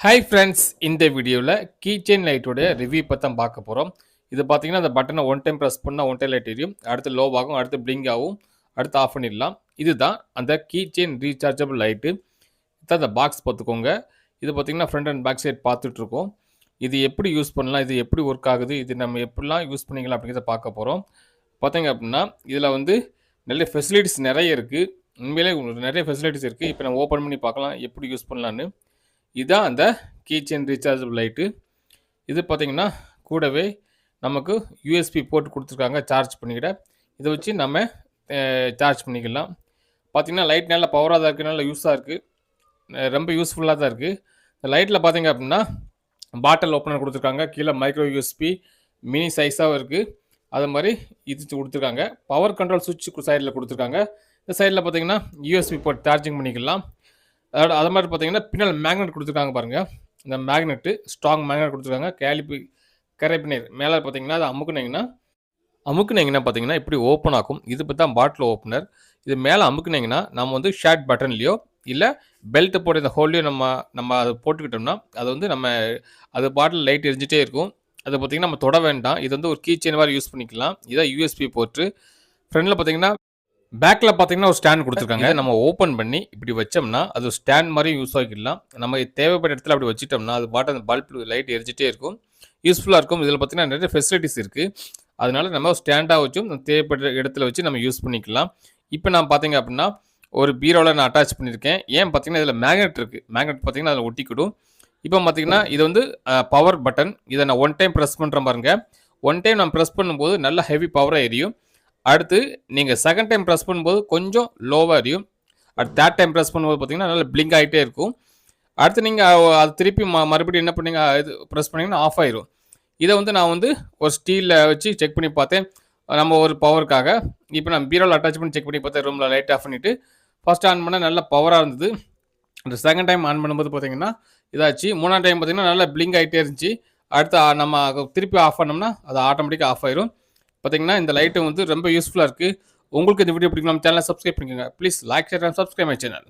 Hi friends, இந்த வீடியோவில் keychain லைட்டோட ரிவ்யூ பற்றி தான் பார்க்க போகிறோம். இது பார்த்தீங்கன்னா அந்த பட்டனை ஒன் டைம் ப்ரெஸ் பண்ணால் ஒன் டைம் லைட் எரியும், அடுத்து லோ ஆகும், அடுத்து பிளிங்க் ஆகும், அடுத்து ஆஃப் பண்ணிடலாம். இதுதான் அந்த கீச்செயின் ரீசார்ஜபிள் லைட்டு. இதுதான் அந்த பாக்ஸ் பார்த்துக்கோங்க. இது பார்த்தீங்கன்னா ஃப்ரண்ட் அண்ட் பேக் சைட் பார்த்துட்ருக்கோம். இது எப்படி யூஸ் பண்ணலாம், இது எப்படி ஒர்க் ஆகுது, இது நம்ம எப்படிலாம் யூஸ் பண்ணிக்கலாம் அப்படிங்கிறத பார்க்க போகிறோம். பார்த்தீங்க அப்படின்னா இதில் வந்து நிறைய ஃபெசிலிட்டிஸ் நிறைய இருக்குது. உண்மையிலே நிறைய ஃபெசிலிட்டிஸ் இருக்குது. இப்போ நம்ம ஓப்பன் பண்ணி பார்க்கலாம் எப்படி யூஸ் பண்ணலான்னு. இதுதான் அந்த கீச்செயின் ரீசார்ஜபிள் லைட்டு. இது பார்த்திங்கன்னா கூடவே நமக்கு யூஎஸ்பி போட்டு கொடுத்துருக்காங்க சார்ஜ் பண்ணிக்கிட. இதை வச்சு நம்ம சார்ஜ் பண்ணிக்கலாம். பார்த்திங்கன்னா லைட் நல்லா பவராக தான் இருக்குது, நல்லா யூஸாக இருக்குது, ரொம்ப யூஸ்ஃபுல்லாக தான் இருக்குது. இந்த லைட்டில் பார்த்திங்க அப்படின்னா பாட்டில் ஓப்பனர் கொடுத்துருக்காங்க, கீழே மைக்ரோ யூஎஸ்பி மினி சைஸாகவும் இருக்குது. அது மாதிரி இது கொடுத்துருக்காங்க. பவர் கண்ட்ரோல் சுவிட்ச் சைடில் கொடுத்துருக்காங்க. இந்த சைடில் பார்த்திங்கன்னா யூஎஸ்பி போட்டு சார்ஜிங் பண்ணிக்கலாம். அது மாதிரி பார்த்தீங்கன்னா பின்னால் மேக்னெட் கொடுத்துருக்காங்க பாருங்கள். இந்த மேக்னெட்டு ஸ்ட்ராங் மேக்னெட் கொடுத்துருக்காங்க. கரைப்பினர் மேலே பார்த்தீங்கன்னா அது அமுக்குனீங்கன்னா பார்த்தீங்கன்னா இப்படி ஓப்பன் ஆகும். இது பற்றி தான் பாட்டில் ஓப்பனர். இது மேலே அமுக்குனீங்கன்னா நம்ம வந்து ஷார்ட் பட்டன்லையோ இல்லை பெல்ட்டு போட்டு இந்த ஹோல்லையோ நம்ம அதை போட்டுக்கிட்டோம்னா அது வந்து அது பாட்டில் லைட் எரிஞ்சிட்டே இருக்கும். அதை பார்த்திங்கன்னா நம்ம தொட வேண்டாம். இது வந்து ஒரு கீச்செயின் மாதிரி யூஸ் பண்ணிக்கலாம். இதான் யூஎஸ்பி போட்டு ஃப்ரண்டில் பார்த்தீங்கன்னா பேக்கில் பார்த்தீங்கன்னா ஒரு ஸ்டாண்ட் கொடுத்துருக்காங்க. நம்ம ஓப்பன் பண்ணி இப்படி வச்சோம்னா அது ஸ்டாண்ட் மாதிரி யூஸ் ஆகிக்கலாம். நம்ம தேவைப்பட்ட இடத்துல அப்படி வச்சுட்டோம்னா அது பாட்டு அந்த பல்ப் லைட் எரிஞ்சிட்டே இருக்கும், யூஸ்ஃபுல்லாக இருக்கும். இதில் பார்த்தீங்கன்னா நிறைய ஃபெசிலிட்டிஸ் இருக்குது. அதனால நம்ம ஸ்டாண்டாக வச்சும் தேவைப்பட்ட இடத்துல வச்சு நம்ம யூஸ் பண்ணிக்கலாம். இப்போ நான் பார்த்தீங்க அப்படின்னா ஒரு பீரோவில் நான் அட்டாச் பண்ணியிருக்கேன். ஏன் பார்த்தீங்கன்னா இதில் மேக்னெட் இருக்குது. மேக்னெட் பார்த்தீங்கன்னா அதில் ஒட்டிக்கிடும். இப்போ பார்த்தீங்கன்னா இது வந்து பவர் பட்டன். இதை நான் ஒன் டைம் ப்ரெஸ் பண்ணுறேன் பாருங்க. ஒன் டைம் நான் ப்ரெஸ் பண்ணும்போது நல்லா ஹெவி பவராக எரியும். அடுத்து நீங்கள் செகண்ட் டைம் ப்ரெஸ் பண்ணும்போது கொஞ்சம் லோவாக எரியும். அடுத்து தேர்ட் டைம் ப்ரெஸ் பண்ணும்போது பார்த்தீங்கன்னா நல்லா பிளிங்க் ஆகிட்டே இருக்கும். அடுத்து நீங்கள் அது திருப்பி மறுபடியும் என்ன பண்ணீங்க, இது ப்ரெஸ் பண்ணிங்கன்னா ஆஃப் ஆயிரும். இதை வந்து நான் வந்து ஒரு ஸ்டீலில் வச்சு செக் பண்ணி பார்த்தேன் நம்ம ஒரு பவருக்காக. இப்போ நான் பீரோவில் அட்டாச் பண்ணி செக் பண்ணி பார்த்தேன். ரூமில் லைட் ஆஃப் பண்ணிவிட்டு ஃபஸ்ட் ஆன் பண்ணால் நல்லா பவராக இருந்தது. அந்த செகண்ட் டைம் ஆன் பண்ணும்போது பார்த்தீங்கன்னா இதாச்சு. மூணாம் டைம் பார்த்தீங்கன்னா நல்லா பிளிங்க் ஆகிட்டே இருந்துச்சு. அடுத்து நம்ம திருப்பி ஆஃப் பண்ணோம்னா அது ஆட்டோமேட்டிக்காக ஆஃப் ஆயிரும். பார்த்தீங்கன்னா இந்த லைட்டு வந்து ரொம்ப யூஸ்ஃபுல்லாக இருக்குது. உங்களுக்கு இந்த வீடியோ பிடிக்கும், நம்ம சேனலை சப்ஸ்கிரைப் பண்ணிக்கோங்க. Please like, share and subscribe my channel.